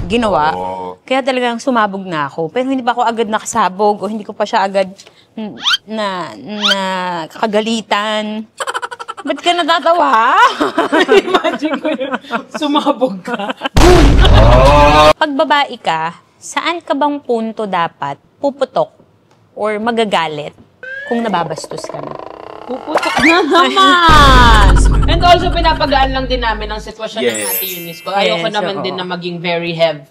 ginawa. Kaya talagang sumabog na ako. Pero hindi pa ako agad nakasabog o hindi ko pa siya agad na kagalitan. Ba't ka natatawa? Imagine ko yun. Sumabog ka. Pag babae ka, saan ka bang punto dapat puputok or magagalit kung nababastos ka na? Puputok na naman! And also, pinapagaan lang din namin ang sitwasyon ng Ate Eunice ko. Ayoko naman din na maging very heavy.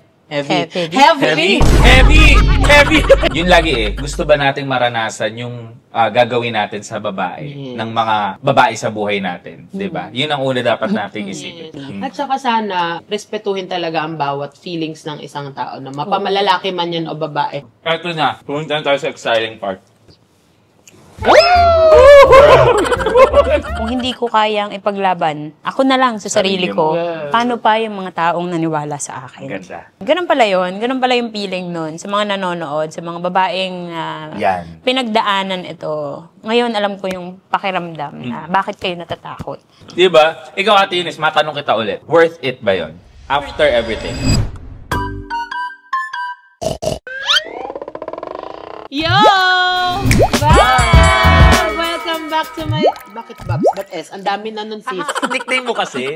Yun lagi gusto ba nating maranasan yung gagawin natin sa babae, ng mga babae sa buhay natin, di ba? Yun ang una dapat nating isipin. At saka sana, respetuhin talaga ang bawat feelings ng isang tao, na mapamalalaki man yan o babae. Ito na, pumunta tayo sa exciting part. Kung hindi ko kayang ipaglaban, ako na lang sa sarili ko, paano pa yung mga taong naniwala sa akin? Ganda. Ganun pala yun. Ganun pala yung feeling nun sa mga nanonood, sa mga babaeng pinagdaanan ito. Ngayon, alam ko yung pakiramdam na bakit kayo natatakot. Diba? Ikaw, Ate Eunice, matanong kita ulit. Worth it ba yun? After everything? Yo! Bye! Welcome back to my... Bakit Babs? Ba't S? Ang dami na nun, sis. Nickname mo kasi.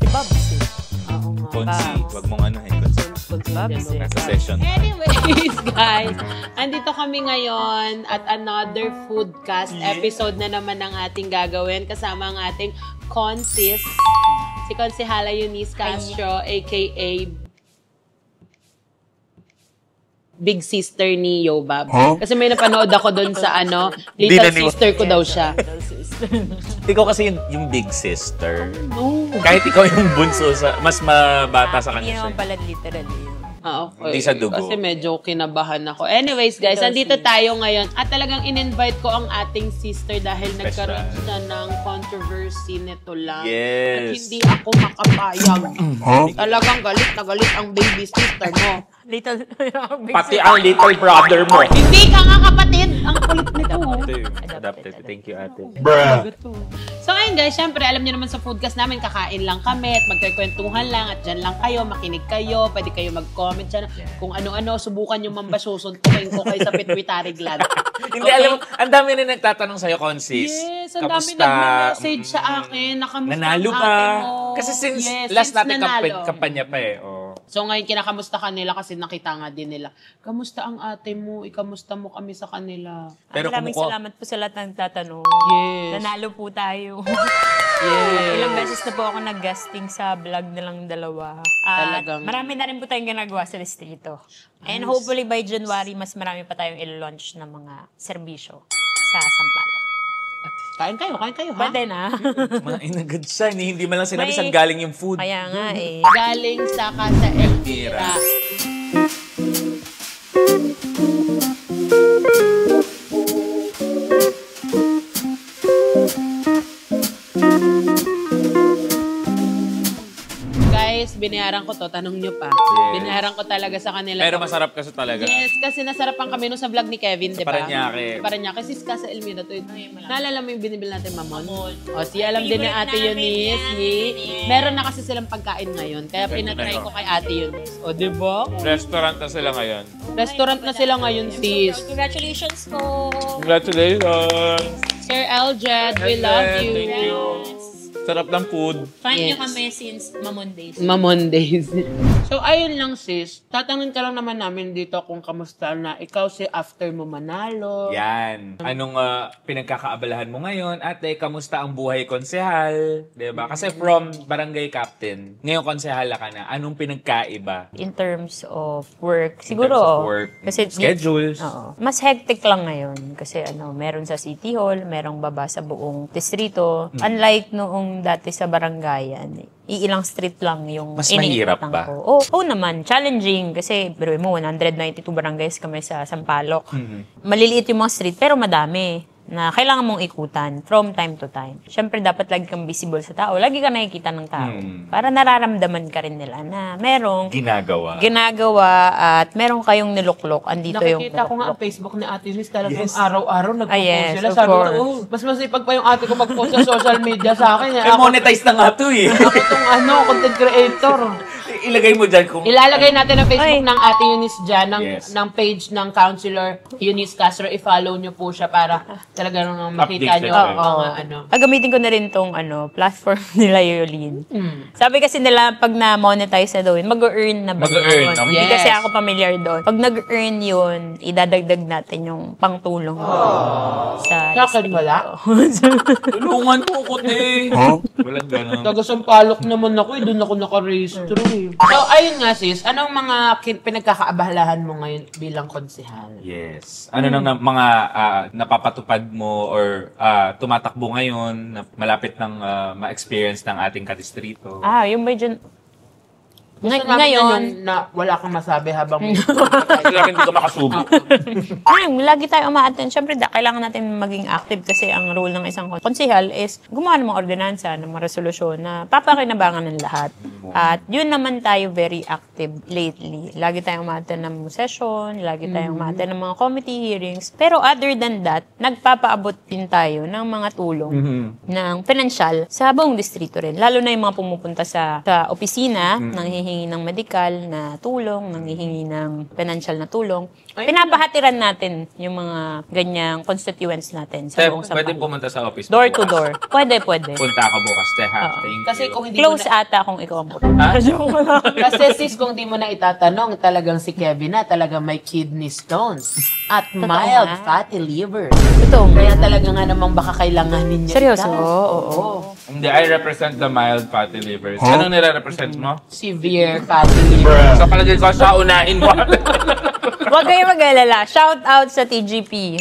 Babs. Oo nga. Konsi. Wag mong Babs. Nasa session. Anyways, guys, andito kami ngayon at another foodcast episode na naman ng ating gagawin kasama ang ating consis, si Consihala Eunice Castro, aka Big Sister ni Yobab. Kasi may napanood ako doon sa Little Sister ko daw siya. Ikaw kasi yung big sister. Kahit ikaw yung bunso, mas mabata sa Hindi kanya naman siya. pala literally yun. Okay. Hindi sa dugo. Kasi medyo kinabahan ako. Anyways, guys, andito tayo ngayon. At talagang in-invite ko ang ating sister dahil nagkaroon siya ng controversy nito lang. Yes. At hindi ako makapayag. Talagang galit na galit ang baby sister mo. Pati ang little brother mo. Hindi ka nga kapatid. Ang kulit nito. Adopted. Thank you, ate. So ayun guys, syempre alam niyo naman sa foodcast namin, kakain lang kami at magkikwentuhan lang at dyan lang kayo, makinig kayo, pwede kayo mag-comment dyan. Kung ano-ano, subukan yung mambasusuntukin ko kayo sa pituitary gland. Hindi alam, ang dami na nagtatanong sa'yo, Consis. Yes, ang dami nag-message sa akin. Nakamusta Nanalo ang ka. ate mo? Kasi since Yes, last since natin nanalo. kampanya pa So ngayon kinakamusta kanila kasi nakita nga din nila. Kamusta ang ate mo? Ikamusta mo kami sa kanila? Pero Maraming salamat po sa lahat ng tatanong. Yes. Nanalo po tayo. Yes. Ilang beses na po ako nag-guesting sa vlog nilang dalawa. At Talagang- marami na rin po tayong ginagawa sa distrito. And hopefully by January, mas marami pa tayong i-launch ng mga serbisyo sa Sampaloc. Kain kayo ha? Pwede na. Mainagad siya. Hindi man lang sinabi May- saan galing yung food. Kaya nga eh. Galing sa Casa Elvira. Guys, binayaran ko to. Tanong nyo pa. Yes. Binayaran ko talaga sa kanila. Pero masarap kasi talaga. Yes, kasi nasarapan kami nung sa vlog ni Kevin, di ba? Paranaque. Sa Paranaque. Kasi Casa Elvira to. Naalala mo yung binibili natin, Mamon? O, siya alam din ni Ate Eunice. Meron na kasi silang pagkain ngayon. Kaya pinatry ko kay Ate Eunice. O, di ba? Restaurant na sila ngayon. Restaurant na sila ngayon, sis. Congratulations po! Congratulations! Sir Eldred, we love you. Thank you. Sarap ng food. Find Yes. nyo kami since Mamondays. Mondays. So, ayun lang sis. Tatanungin ka lang naman namin dito kung kamusta na ikaw si after mo manalo. Yan. Anong pinagkakaabalahan mo ngayon? Ate, kamusta ang buhay konsehal? Diba? Kasi from barangay captain, ngayon konsehala ka na. Anong pinagkaiba? In terms of work, In siguro. terms of work, kasi schedules. Oo. Mas hectic lang ngayon kasi meron sa City Hall, merong baba sa buong distrito. Unlike noong dati sa barangayan, iilang street lang yung Mas mahirap iniikutan ba? ko. Oo naman, challenging kasi pero mo 192 barangays kami sa Sampaloc. Maliliit yung mga street pero madami. na kailangan mong ikutan from time to time. Siyempre, dapat lagi kang visible sa tao. Lagi ka nakikita ng tao. Para nararamdaman ka rin nila na merong ginagawa at merong kayong niluklok. Andito yung nakikita ko nga ang Facebook ni Ate Liz, talagang araw-araw nagpo-post yes, sila. of Sabi ko, course. mas masipag pa yung ate ko mag-post sa social media sa akin. monetize na nga to eh. Ako itong content creator. Ilagay mo dyan kung... Ilalagay natin ang Facebook Ay. ng Ate Eunice dyan, Yes. ng page ng Counselor Eunice Castro. I-follow nyo po siya para talaga nang makita Updated nyo kayo. ang mga ano. Gamitin ko na rin tong platform nila, Yolene. Sabi kasi nila, pag na-monetize na daw yun, mag-earn na ba Mag-earn, yun? no? Hindi Yes. kasi ako familiar doon. Pag nag-earn yun, idadagdag natin yung pangtulong sa Sa akin wala. Tulungan mo ko eh. Walang ganun. Taga-Sampaloc naman ako eh. Doon ako naka-registro eh. So, ayun nga sis, anong mga pinagkakaabalahan mo ngayon bilang konsehal? Yes. Ano nang mga napapatupad mo or tumatakbo ngayon na malapit ng ma-experience ng ating kadistrito? yung ba dyan? Gusto namin Ngayon, yun na wala kang masabi habang Kasi lang hindi ka makasubo. lagi tayo umaattend. Siyempre, kailangan natin maging active kasi ang role ng isang konsehal is gumawa ng mga ordinansa, ng mga resolusyon na papakinabangan ng lahat. At yun naman tayo very active lately. Lagi tayong umaattend ng session, lagi tayong umaattend ng mga committee hearings. Pero other than that, nagpapaabot din tayo ng mga tulong ng financial sa buong distrito rin. Lalo na yung mga pumupunta sa opisina, nanghihingi ng medical na tulong, nanghihingi ng financial na tulong. Pinapahatiran natin yung mga ganyang constituents natin sa buong Pwede Sampaloc. pumunta sa office. Door to door. Pwede. Punta ako bukas, te ha. Oo. Thank kasi you. kung hindi mo Close na, ata kung ikaw ang kasi sis kung di mo na itatanong, talagang si Kevin na talagang may kidney stones at mild nga. fatty liver. Totoo nga. Kaya talaga nga namang baka kailanganin niya. Seryoso? ito. Oo. Hindi, I represent the mild fatty livers. Anong nire-represent mo? Severe fatty liver. Sa palagay ko, sa unahin mo. Huwag kayo mag-alala. Shout out sa TGP.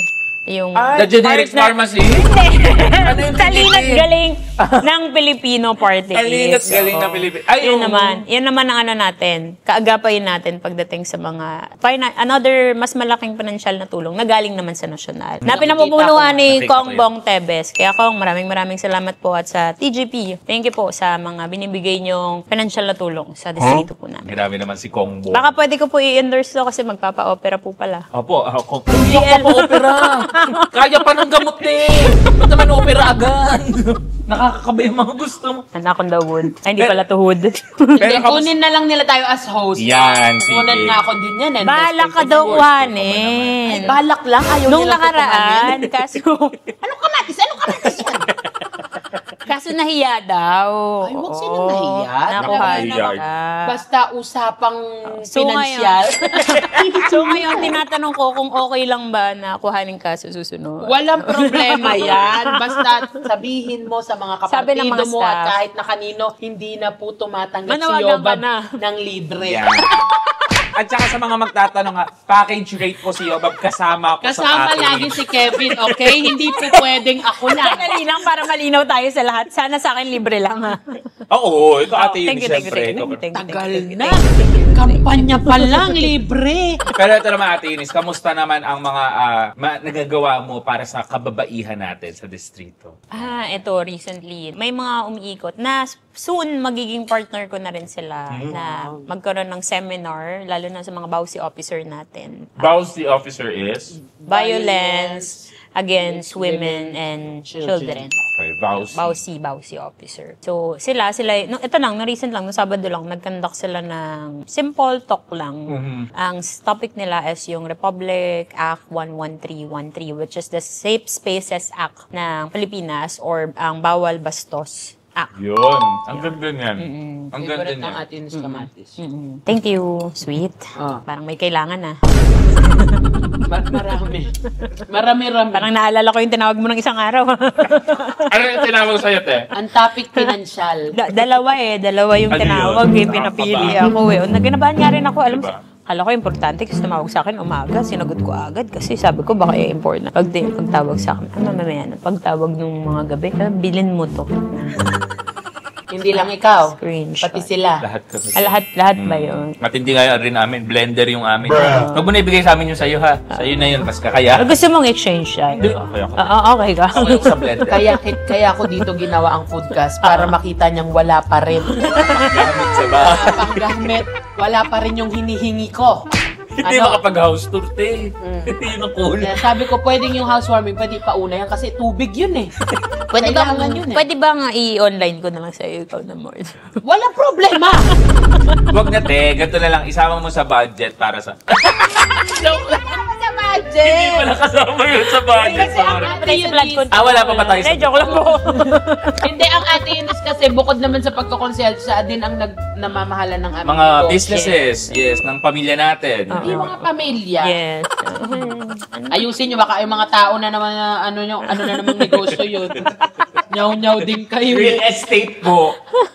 Yung The generic pharmacy? Ano yung Talina't TGP? galing ng Pilipino party. Talina't list. galing na Oo. Pilipino. Ay, Yun oo. naman ang ano natin, kaagapayin natin pagdating sa mga, another mas malaking financial na tulong na galing naman sa nasyonal. Na pinamumunuan ni Nakita ko Kong yun. Bong Tebes. Kaya Kong, maraming salamat po at sa TGP. Thank you po sa mga binibigay niyong financial na tulong sa distrito po namin. Grabe naman si Kongbo. Baka pwede ko po i-endorse to kasi magpapa-opera po pala. Opo, ako. Hindi ako pa-opera. Kaya pa ng gamot eh. Ba't naman opera agad? Nakakakaba yung mga gusto mo. Anak on the wood. Ay, hindi pala tuhod. Pero Kunin na lang nila tayo as host. Yan, sige. Kunan na ako din yan. Balak ka daw kuhanin. Balak lang. Ayaw Nung nilang nakaraan, kukuhanin. kaso, Anong kamatis? Anong kamatis yan? kaso nahiya daw. Ay, wag Oo, silang nahiya. Nakuha Nahiya. na. Basta usapang So, pinansyal. So ngayon, tinatanong ko kung okay lang ba na kuhanin ka sa susunod. Walang problema yan. Basta sabihin mo sa mga Sabi ng kapatido mga mo staff. at kahit na kanino, hindi na po tumatanggap si Manawagan ka Yobab na. ng libre. Yan. At saka sa mga magtatanong nga, package rate po si Yobab kasama ko sa Kasama package. lagi si Kevin, okay? Hindi po pwedeng ako lang. Dali lang para malinaw tayo sa lahat. Sana sa akin libre lang ha. Oo, ito ate yun, Thank you. siyempre. Tagal na. Kampanya pa lang, libre. Pero ito naman ate Eunice, kamusta naman ang mga nagagawa mo para sa kababaihan natin sa distrito? Ito, recently, may mga umiikot na soon magiging partner ko na rin sila na magkaroon ng seminar, lalo na sa mga BAUSI officer natin. Bouncy officer is? Violence against women and children. Okay, Bouncy. BAUSI officer. So, sila, ito lang, recent lang, no Sabado lang, nag-conduct sila ng simple talk lang. Ang topic nila is yung Republic Act 11313, which is the Safe Spaces Act ng Pilipinas or ang Bawal Bastos Act. Yun. Ang ganda niyan. Ang ganda Favorite ng niyan. atin is kamatis. Thank you, sweet. Ah. Parang may kailangan na. Marami. Marami-rami. Parang naalala ko yung tinawag mo ng isang araw. Ano yung tinawag sa'yo, te? Ang topic financial. Dalawa yung Ano tinawag yun? pinapili Nakakaba. ako Naganabahan nga rin ako, alam mo, Diba? Kala ko importante kasi tumawag sa akin umaga. Sinagot ko agad kasi sabi ko baka important. Pagtawag sa akin, mamaya na. Pagtawag nung mga gabi, bilhin mo to. Hindi lang ikaw. Screenshot. Pati sila. Lahat kami. Lahat ba yun? Matindi nga rin namin. Blender yung amin. Huwag mo na ibigay sa amin yung sa'yo, ha? Sa'yo na yun. Mas kakaya. Gusto mong exchange yan? Okay ako. Okay ka. Ako yung sa blender. Kaya ako dito ginawa ang foodcast para makita niyang wala pa rin. Gamit sa bahay. Panggamit, wala pa rin yung hinihingi ko. Hindi makapag-house tour, te. Yun ang cool. Sabi ko, pwedeng yung housewarming, pwede pauna yan kasi tubig yun eh. Pwede ba Kailangan yun eh. Pwede ba nga i-online ko na lang sa'yo ikaw na more? Walang problema! Huwag na, te. Ganito na lang. Isama mo sa budget para sa... Joke lang. Sa budget! Hindi pala kasama yun sa budget. Kasi ang Sorry. ate Eunice... Wala pa ba tayo sa... Joke lang po. Hindi, ang ate Eunice kasi bukod naman sa pagkakonsel, siya din ang namamahala ng aming Mga negosyo. businesses, yes, ng pamilya natin. Yung mga pamilya. Yes. Ayusin nyo, baka yung mga tao na naman na ano na namang negosyo yun. Nyaw-nyaw din kayo. Real estate po.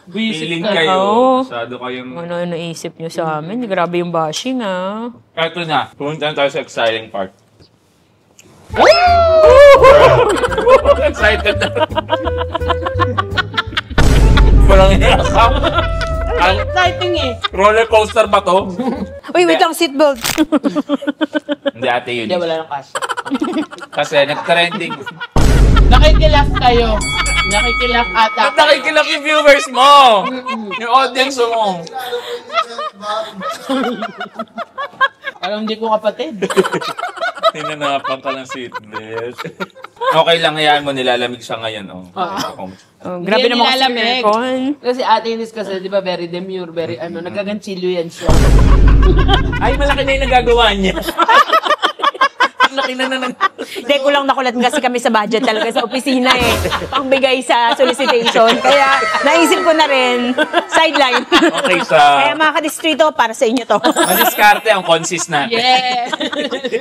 Visit Feeling ka. kayo. Oo. Masyado kayong... Ano isip nyo sa amin? Grabe yung bashing, ah. Ito na. Pumunta na tayo sa exciting part. Excited na. Walang hinakap. Ang exciting eh. Roller coaster ba to? Uy, wait lang, seatbelt. Hindi, ate yun. Hindi, wala nang cash. Kasi nag-trending. Nakikilaf kayo. Nakikilaf ata. Ba't nakikilap yung viewers mo? Yung audience mo. Alam, hindi ko kapatid. Hinanapan ka ng seatbelt. Okay lang, hayaan mo, nilalamig siya ngayon. Oh. Grabe Hindi naman kasi nilalamig. aircon. Kasi ate Ines kasi, di ba, very demure, very nagaganchilyo yan siya. Ay, malaki na yung nagagawa niya. Laki na ng... Hindi, kulang na kulat kasi kami sa budget talaga sa opisina eh. Pangbigay sa solicitation. Kaya naisip ko na rin, sideline. Okay sa... Kaya mga kadistrito, para sa inyo to. Madiskarte ang consist natin. Yeah!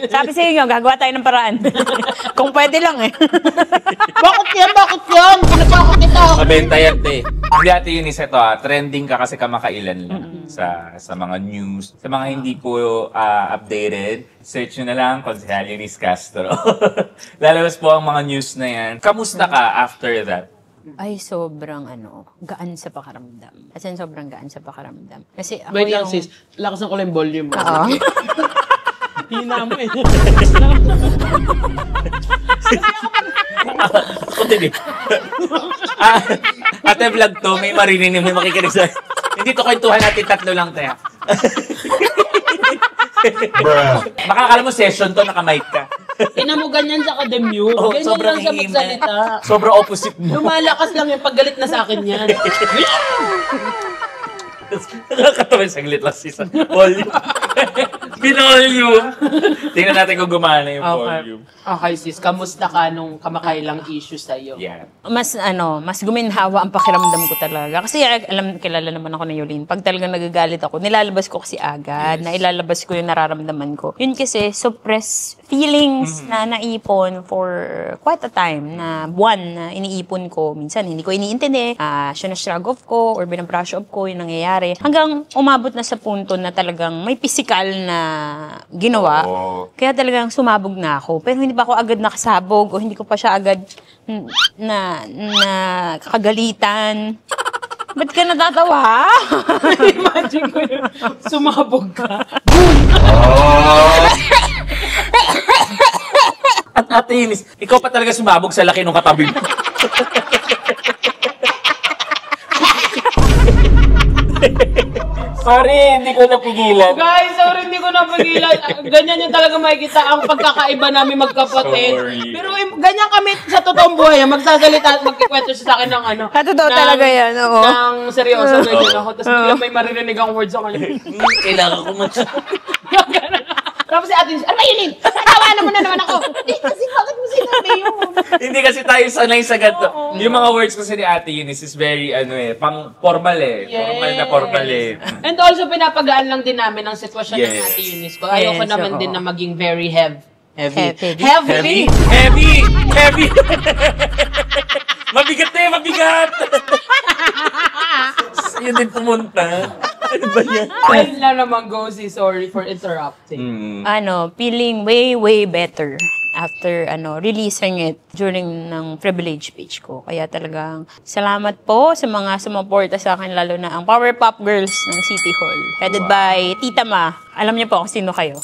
Sabi sa inyo, gagawa tayo ng paraan. Kung pwede lang eh. Bakit yan? Bakit yan? Pinagkakot ito. Mabenta yan, te. Hindi, ate Eunice, ito trending ka kasi kamakailan lang sa mga news. Sa mga hindi po updated, search nyo na lang, Konsehal Eunice Castro. Lalabas po ang mga news na yan. Kamusta ka after that? Ay, sobrang gaan sa pakaramdam. As in, sobrang gaan sa pakaramdam. Kasi ako Wait lang yung... sis, lakasan ko lang yung volume. Oo. Hina mo eh. Ako din eh. Ate vlog to, may marinig, may makikinig sa... Hindi to kwentuhan natin, tatlo lang tayo. Baka akala mo session to, naka-mic ka. Ina mo ganyan sa academyo. Oh, Ganyan sobrang lang sa hihim magsalita. Sobrang opposite mo. Lumalakas lang yung paggalit na sa akin yan. Nakakatawa saglit lang sa volume. Binolume. Tingnan natin kung gumana yung volume. Okay sis, kamusta ka nung kamakailang issue sa'yo? Yeah. Mas guminhawa ang pakiramdam ko talaga. Kasi kilala naman ako ni Yolene. Pag talagang nagagalit ako, nilalabas ko kasi agad. Na ilalabas ko yung nararamdaman ko. Yun kasi, suppress feelings na naipon for quite a time. Na buwan na iniipon ko. Minsan, hindi ko iniintindi. Siya na-shrug off ko or binabrush off ko yung nangyayari. Hanggang umabot na sa punto na talagang may physical na ginawa. Oo. Kaya talagang sumabog na ako. Pero hindi pa ako agad nakasabog o hindi ko pa siya agad na kakagalitan. Ba't ka natatawa? Imagine ko yun. Sumabog ka. At ate Eunice, ikaw pa talaga sumabog sa laki ng katabi mo. Sorry, hindi ko napigilan. Guys, sorry, hindi ko napigilan. Ganyan yung talaga makikita ang pagkakaiba namin magkapatid. Sorry. Pero ganyan kami sa totoong buhay. Magsasalita at magkikwento siya sa akin ng ano. Totoo talaga yan, oo. Ng seryoso ganyan ako. Tapos biglang may maririnig ang words sa kanya. Kailangan ko Tapos si Ate, ano ba yun? Tawanan mo na naman ako. Hindi kasi bakit mo sinabi yun? Hindi kasi tayo sanay sa ganito. Yung mga words kasi ni Ate Eunice is very, pang formal eh. Formal na formal eh. And also, pinapagaan lang din namin ang sitwasyon ng Yes. Ate Eunice ko. Ayoko Yes, naman oo. din na maging very heavy. Heavy. Heavy! Heavy! Heavy! Mabigat eh! Mabigat! Sa'yo din pumunta. Ano ba yan? Ayun lang naman, Gozy. Sorry for interrupting. Feeling way, way better. after releasing it during ng privilege page ko. Kaya talagang salamat po sa mga sumuporta sa akin, lalo na ang Powerpuff Girls ng City Hall, headed by Tita Ma. Alam niyo po kung sino kayo.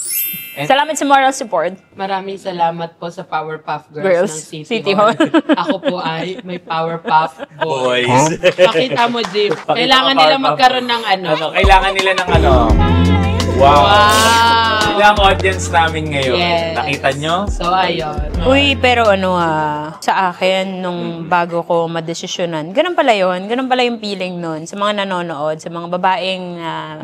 Salamat sa moral support. Maraming salamat po sa Powerpuff Girls ng City Hall. Ako po ay may Powerpuff Boys. Boys. Pakita mo, Jim. Kailangan nila magkaroon ng Kailangan nila ng Wow! Ilang audience namin ngayon. Yes. Nakita nyo? So, ayun. Uy, pero sa akin, nung bago ko madesisyonan, ganun pala yun. Ganun pala yung feeling nun sa mga nanonood, sa mga babaeng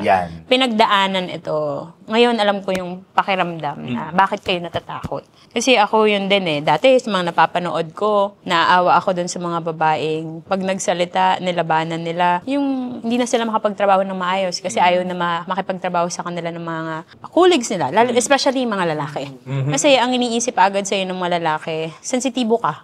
Yan. pinagdaanan ito. Ngayon, alam ko yung pakiramdam na bakit kayo natatakot. Kasi ako yun din Dati, sa mga napapanood ko, naaawa ako dun sa mga babaeng pag nagsalita, nilabanan nila, yung hindi na sila makapagtrabaho ng maayos kasi ayaw na makipagtrabaho sa kanila ng mga colleagues nila, especially yung mga lalaki. Kasi ang iniisip agad sa'yo ng mga lalaki, sensitibo ka.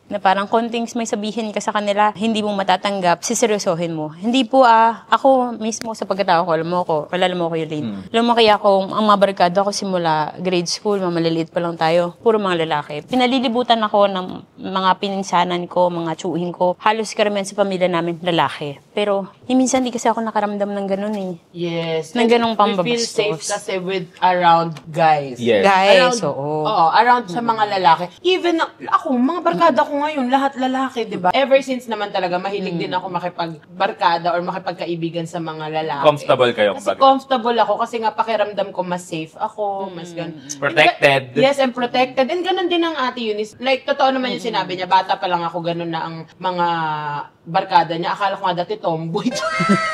Na parang konting may sabihin ka sa kanila, hindi mo matatanggap, siseryosohin mo. Hindi po ako mismo sa pagkatao ko, kilala mo ko yun. Lumaki ako, ang mga barkada ko simula grade school, maliliit pa lang tayo, puro mga lalaki. Pinalilibutan ako ng mga pininsanan ko, mga tsuhin ko, halos karamihan sa pamilya namin, lalaki. Pero, minsan di kasi ako nakaramdam ng ganun Yes. Ng ganung We feel pambabastos. safe kasi around guys. Yes. Guys, Around, oo. around sa mga lalaki. Even ako, mga barkada ko ngayon, lahat lalaki, di ba? Ever since naman talaga, mahilig din ako makipagbarkada or makipagkaibigan sa mga lalaki. Comfortable kayo. Kasi comfortable ako kasi nga pakiramdam ko mas safe ako, mas ganun. Protected. Yes, and protected. And ganun din ang Ate Eunice. Like, totoo naman yung sinabi niya, bata pa lang ako, ganun na ang mga barkada niya. Akala ko nga dati tomboy.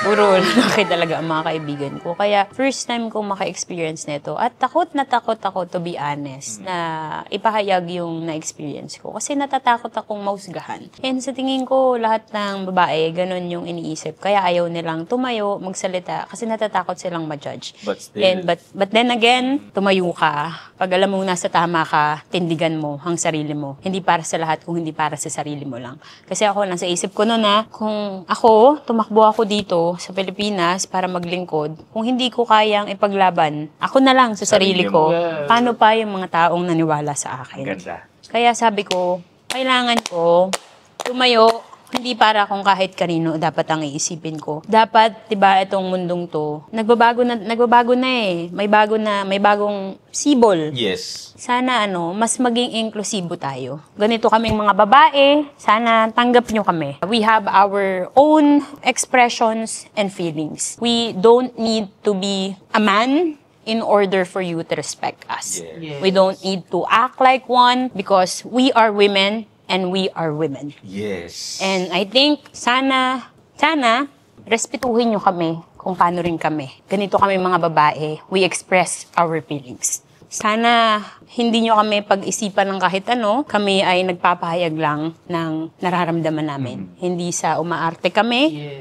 Puro lalaki talaga ang mga kaibigan ko. Kaya, first time kong maka-experience nito. At takot ako, to be honest, na ipahayag yung na-experience ko. Kasi natatakot akong mausgahan. And sa tingin ko, lahat ng babae, ganun yung iniisip. Kaya ayaw nilang tumayo, magsalita, kasi natatakot silang ma-judge. But still. And, but then again, tumayo ka. Pag alam mo nasa tama ka, tindigan mo ang sarili mo. Hindi para sa lahat, kung hindi para sa sarili mo lang. Kasi ako, nasa isip ko noon kung ako, tumakbo ako dito sa Pilipinas para maglingkod, kung hindi ko kayang ipaglaban, ako na lang sa sarili ko, paano pa yung mga taong naniwala sa akin? Ganda. Kaya sabi ko, kailangan ko tumayo, hindi para kung kahit kanino dapat ang iisipin ko. Dapat, 'di ba, itong mundong 'to, nagbabago na may bagong sibol. Yes. Sana mas maging inklusibo tayo. Ganito kaming mga babae, sana tanggap nyo kami. We have our own expressions and feelings. We don't need to be a man in order for you to respect us. Yes. We don't need to act like one because we are women and we are women. Yes. And I think, sana, respetuhin nyo kami kung paano rin kami. Ganito kami mga babae, we express our feelings. Sana hindi nyo kami pag-isipan ng kahit ano, kami ay nagpapahayag lang ng nararamdaman namin. Hindi sa umaarte kami,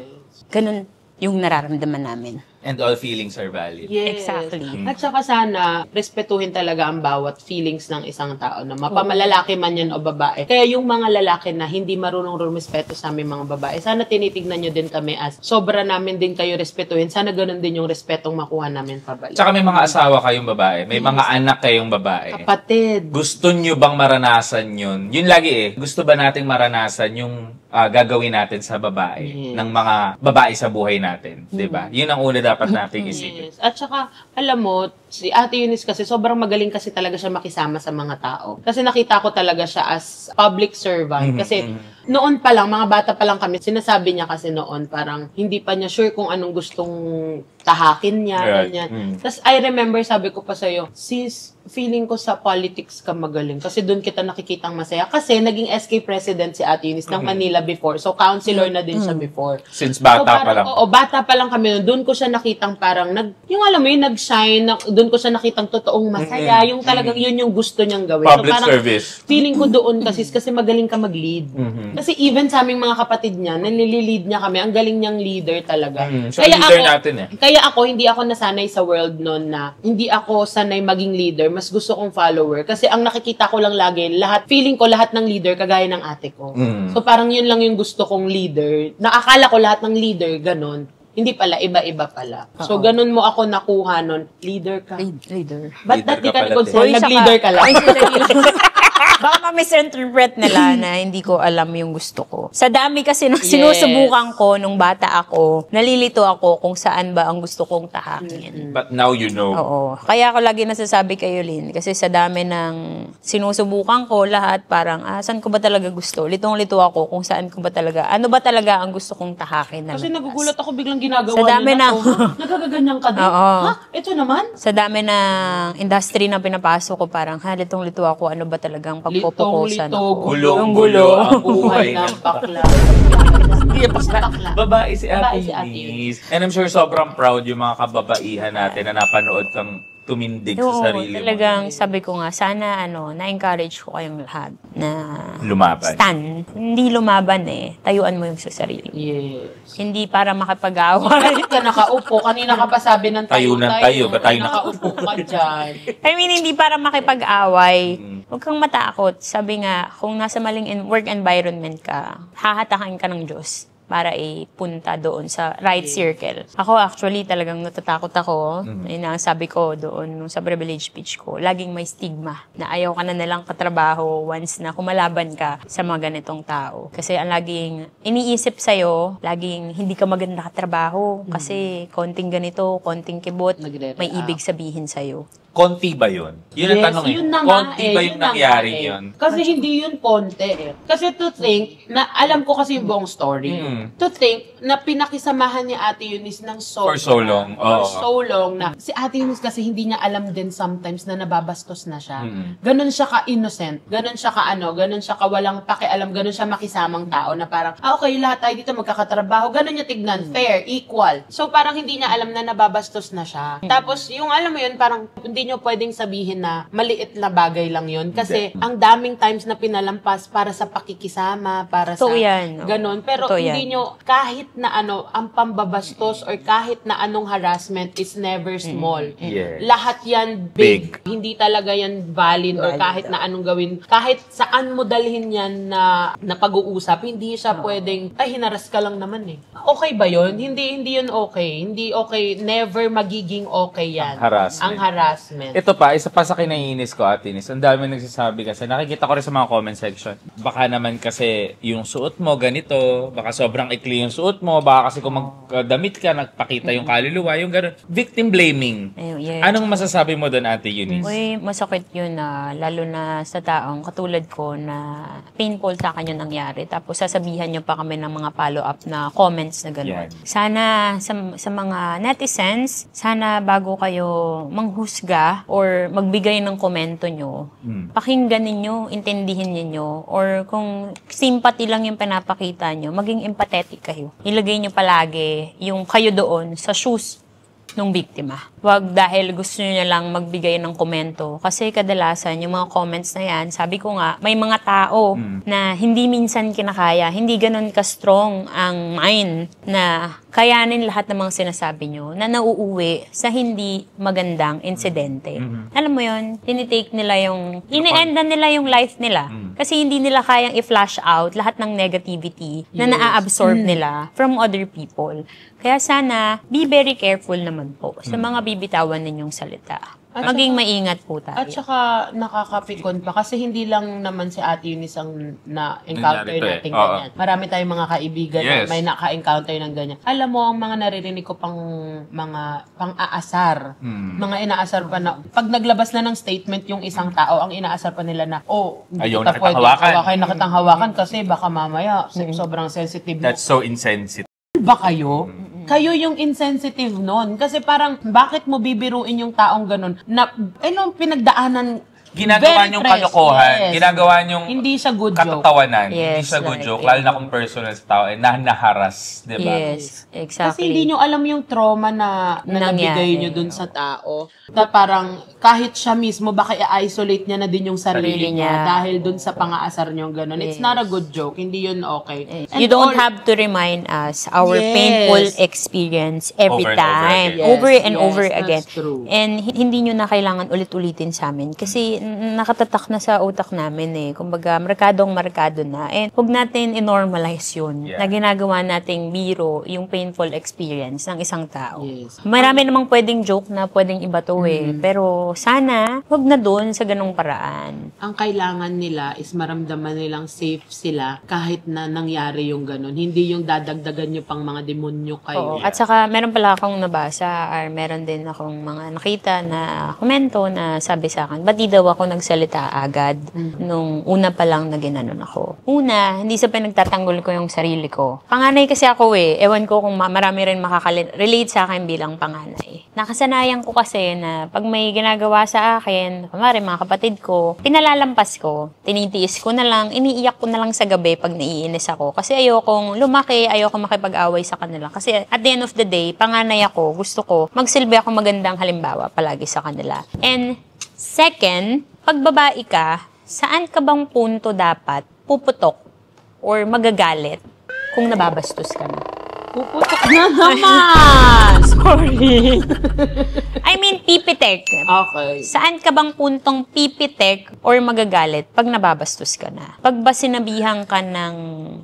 ganun yung nararamdaman namin. And all feelings are valid. Yes. Exactly. At saka sana, respetuhin talaga ang bawat feelings ng isang tao na mapamalalaki man yan o babae. Kaya yung mga lalaki na hindi marunong rumispeto sa aming mga babae, sana tinitignan nyo din kami as sobra namin din kayo respetuhin. Sana ganun din yung respetong makuha namin pabalik. Tsaka may mga asawa kayong babae. May mga anak kayong babae. Kapatid. Gusto nyo bang maranasan yun? Yun lagi Gusto ba nating maranasan yung gagawin natin sa babae? Ng mga babae sa buhay natin. Diba? Yun ang una dapat nating isipin. Yes. At saka, alam mo, si Ate Eunice kasi sobrang magaling kasi talaga siya makisama sa mga tao. Kasi nakita ko talaga siya as public servant. Kasi noon pa lang, mga bata pa lang kami, sinasabi niya kasi noon, parang hindi pa niya sure kung anong gustong tahakin niya. Right. Tapos I remember, sabi ko pa sa'yo, sis, feeling ko sa politics ka magaling. Kasi doon kita nakikitang masaya. Kasi naging SK president si Ate Eunice ng Manila before. So, councilor na din siya before. Since bata pa lang. Oo, bata pa lang kami. Doon ko siya nakitang parang, yung alam mo yun, nag-shine. Doon ko siya nakitang totoong masaya. Yung talagang yun yung gusto niyang gawin. Public so, parang, service. Feeling ko doon kasi magaling ka mag-lead. Kasi even sa aming mga kapatid niya, nalilid niya kami. Ang galing niyang leader talaga. So, leader natin Kaya ako, hindi ako nasanay sa world noon na hindi ako sanay maging leader. Mas gusto kong follower. Kasi ang nakikita ko lang lagi, feeling ko lahat ng leader kagaya ng ate ko. So parang yun lang yung gusto kong leader. Nakakala ko lahat ng leader, ganon. Hindi pala, iba-iba pala. So ganon mo ako nakuha nun. Leader ka. Leader. Ba't Leader di ka ka pala, nag-consider? Nag-leader ka lang. Ay, Baka ma-misinterpret nila na hindi ko alam yung gusto ko. Sa dami kasi na sinusubukan ko nung bata ako, nalilito ako kung saan ba ang gusto kong tahakin. But now you know. Oo. Kaya ako lagi nasasabi kayo, Lynn, kasi sa dami ng sinusubukan ko, lahat parang, saan ko ba talaga gusto? Litong-lito ako kung saan ko ba talaga, ano ba talaga ang gusto kong tahakin na Kasi lakas. nagugulat ako biglang ginagawa Sa dami nila ng- to. Nagkakaganyan ka din. Oo. Ha? Ito naman? Sa dami ng industry na pinapasok ko, parang, litong-lito ako, ano ba talagang pagpupukusan Litong-lito, ako. Gulong-gulo ang buhay Buhay ng bakla. Hindi, bakla. Babae si Babae Ate si Ate Eunice. And I'm sure sobrang proud yung mga kababaihan natin na napanood kang tumindig Oo, sa sarili talagang mo. sabi ko nga, sana na-encourage ko kayong lahat na Lumaban. stand. Hindi lumaban tayuan mo yung sa sarili. Yes. Hindi para makapag-away. Bakit ka nakaupo? Kanina ka pa sabi ng Tayo ng tayo. Ba't tayo nakaupo ka dyan? I mean, hindi para makipag-away. Huwag kang matakot. Sabi nga, kung nasa maling work environment ka, hahatakin ka ng Diyos para ipunta doon sa right circle. Ako actually talagang natatakot ako. Yun ang sabi ko doon nung sa privilege speech ko, laging may stigma na ayaw ka na nilang katrabaho once na kumalaban ka sa mga ganitong tao. Kasi ang laging iniisip sa'yo, laging hindi ka maganda katrabaho kasi konting ganito, konting kibot, Nagre-react. may ibig sabihin sa'yo. Konti ba yun? Yun ang tanong yun na nga Konti ba yun yung na nangyari nga yun? Kasi hindi yun konti Kasi to think, na alam ko kasi yung buong story. To think na pinakisamahan ni Ate Eunice ng For so long. For Oo. so long na. Si Ate Eunice kasi hindi niya alam din sometimes na nababastos na siya. Ganon siya ka-innocent. Ganon siya ganon siya ka-walang pakialam. Ganon siya makisamang tao na parang, okay, lahat tayo dito magkakatrabaho. Ganon niya tignan. Fair, equal. So parang hindi niya alam na nababastos na siya. Tapos yung alam mo yun, parang hindi nyo pwedeng sabihin na maliit na bagay lang yun. Kasi ang daming times na pinalampas para sa pakikisama, para Totoo sa yan, no? ganon. Pero Totoo hindi yan. nyo, kahit na ang pambabastos or kahit na anong harassment is never small. Yes. Lahat yan big. Hindi talaga yan valid or kahit na anong gawin. Kahit saan mo dalhin yan na pag-uusap, hindi siya pwedeng, hinaras ka lang naman Okay ba yun? Hindi yun okay. Hindi okay. Never magiging okay yan. Ang harassment. Ito pa, isa pa sa kinainis ko, Ate Eunice. Ang dami nagsasabi kasi. Nakikita ko rin sa mga comment section. Baka naman kasi yung suot mo ganito, baka sobrang ikli yung suot mo, baka kasi kung magdamit ka, nagpakita yung kaluluwa, yung gano'n. Victim blaming. Ayun, yes. Anong masasabi mo doon, Ate Eunice? Uy, masakit yun lalo na sa taong katulad ko na painful sa akin yung nangyari. Tapos sasabihan nyo pa kami ng mga follow-up na comments na gano'n. Yan. Sana sa mga netizens, sana bago kayo manghusga or magbigay ng komento nyo, pakinggan ninyo, intindihin ninyo, or kung sympathy lang yung pinapakita nyo, maging empathetic kayo. Ilagay nyo palagi yung kayo doon sa shoes nung biktima. Wag dahil gusto nyo lang magbigay ng komento. Kasi kadalasan, yung mga comments na yan, sabi ko nga, may mga tao na hindi minsan kinakaya, hindi ganun ka-strong ang mind na kayanin lahat ng mga sinasabi nyo na nauuwi sa hindi magandang insidente. Alam mo yun, tinitake nila yung, ini-endan nila yung life nila. Kasi hindi nila kayang i-flash out lahat ng negativity na naa-absorb nila from other people. Kaya sana, be very careful naman po sa mga bibitawan ninyong salita. At Maging maingat po tayo. At saka nakakapikon pa kasi hindi lang naman si Ate Eunice ang na-encounter Nangyari to natin Oo. ganyan. Marami tayong mga kaibigan Yes. na may naka-encounter ng ganyan. Alam mo, ang mga naririnig ko mga pang-aasar. Mga inaasar pa na, pag naglabas na ng statement yung isang tao, ang inaasar pa nila na, hindi Ayaw kita nakitang pwedeng hawakan. nakitang hawakan kasi baka mamaya sobrang sensitive mo. That's so insensitive. Ba kayo? Kayo yung insensitive nun. Kasi parang, bakit mo bibiruin yung taong ganun? Na, pinagdaanan, Ginagawa very niyong fresh. kalokohan. Yes. Ginagawa niyong Hindi siya good joke. katatawanan. Hindi Yes, siya good like, joke. Lalo na kung personal sa tao. naharas, di ba? Yes, exactly. Kasi hindi nyo alam yung trauma na nabigay Nangyari. nyo dun sa tao. Na parang, kahit siya mismo, baka i-isolate niya na din yung sarili Sarili niya niya. dahil dun sa pang-aasar nyo ganun. It's not a good joke. Hindi yun okay. And You don't all- have to remind us our Yes. painful experience every Over and over time. again. Over and Yes, over that's again. true. And hindi nyo na kailangan ulit-ulitin sa amin. Kasi nakatatak na sa utak namin eh. Kumbaga, markado na. And huwag natin i-normalize yun na ginagawa nating biro yung painful experience ng isang tao. Yes. Marami namang pwedeng joke na pwedeng iba to eh. Pero sana, huwag na doon sa ganung paraan. Ang kailangan nila is maramdaman nilang safe sila kahit na nangyari yung ganun. Hindi yung dadagdagan nyo pang mga demonyo kayo. Oo. At saka, meron pala akong nabasa or meron din akong mga nakita na komento na sabi sa akin, ba't di daw ako nagsalita agad nung una pa lang na ginanon ako. Una, hindi sa pinagtatanggol ko yung sarili ko. Panganay kasi ako eh. Ewan ko kung marami rin makaka-relate sa akin bilang panganay. Nakasanayan ko kasi na pag may ginagawa sa akin, kumari mga kapatid ko, pinalalampas ko, tinitiis ko na lang, iniiyak ko na lang sa gabi pag naiinis ako. Kasi ayokong lumaki, ayokong makipag-away sa kanila. Kasi at the end of the day, panganay ako, gusto ko, magsilbi ako magandang halimbawa palagi sa kanila. And second, pag babae ka, saan ka bang punto dapat puputok or magagalit kung nababastos ka na? Puputok na naman! Sorry. I mean, pipitek. Okay. Saan ka bang puntong pipitek or magagalit pag nababastos ka na? Pag ba sinabihan ka ng